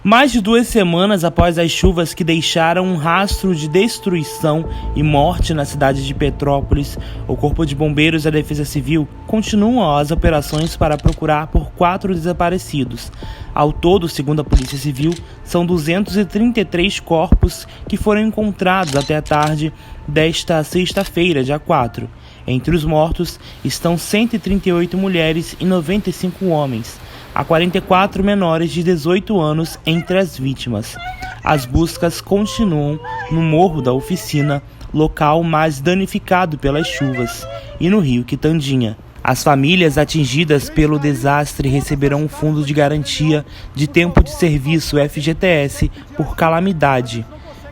Mais de 2 semanas após as chuvas que deixaram um rastro de destruição e morte na cidade de Petrópolis, o Corpo de Bombeiros e a Defesa Civil continuam as operações para procurar por 4 desaparecidos. Ao todo, segundo a Polícia Civil, são 233 corpos que foram encontrados até a tarde desta sexta-feira, dia 4. Entre os mortos estão 138 mulheres e 95 homens. Há 44 menores de 18 anos entre as vítimas. As buscas continuam no Morro da Oficina, local mais danificado pelas chuvas, e no Rio Quitandinha. As famílias atingidas pelo desastre receberão um fundo de garantia de tempo de serviço FGTS por calamidade.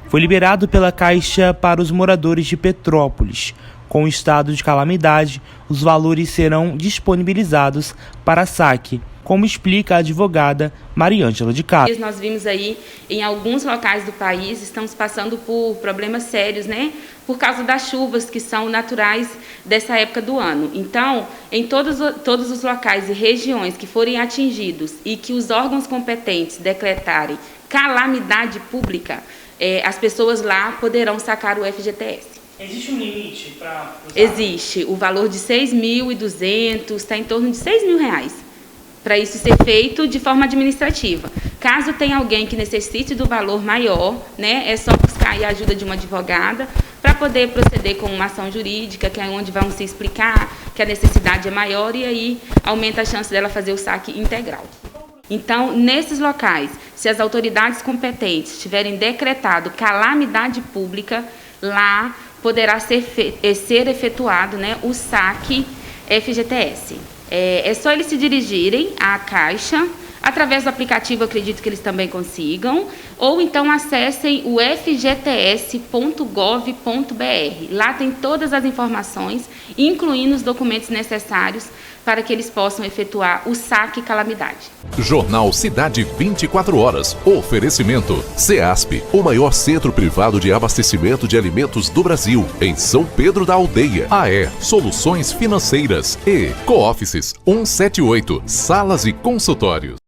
Foi liberado pela Caixa para os moradores de Petrópolis. Com o estado de calamidade, os valores serão disponibilizados para saque, como explica a advogada Mariângela de Castro. Nós vimos aí em alguns locais do país, estamos passando por problemas sérios, por causa das chuvas que são naturais dessa época do ano. Então, em todos os locais e regiões que forem atingidos e que os órgãos competentes decretarem calamidade pública, as pessoas lá poderão sacar o FGTS. Existe um limite para usar? Existe. O valor de R$6.200 está em torno de R$6.000. Para isso ser feito de forma administrativa. Caso tenha alguém que necessite do valor maior, é só buscar a ajuda de uma advogada para poder proceder com uma ação jurídica, que é onde vão se explicar que a necessidade é maior e aí aumenta a chance dela fazer o saque integral. Então, nesses locais, se as autoridades competentes tiverem decretado calamidade pública, lá poderá ser efetuado o saque FGTS. É só eles se dirigirem à Caixa, através do aplicativo, acredito que eles também consigam, ou então acessem o fgts.gov.br. Lá tem todas as informações, incluindo os documentos necessários para que eles possam efetuar o saque calamidade. Jornal Cidade 24 Horas. Oferecimento CEASP, o maior centro privado de abastecimento de alimentos do Brasil, em São Pedro da Aldeia. AE Soluções Financeiras e Cooffices 178, salas e consultórios.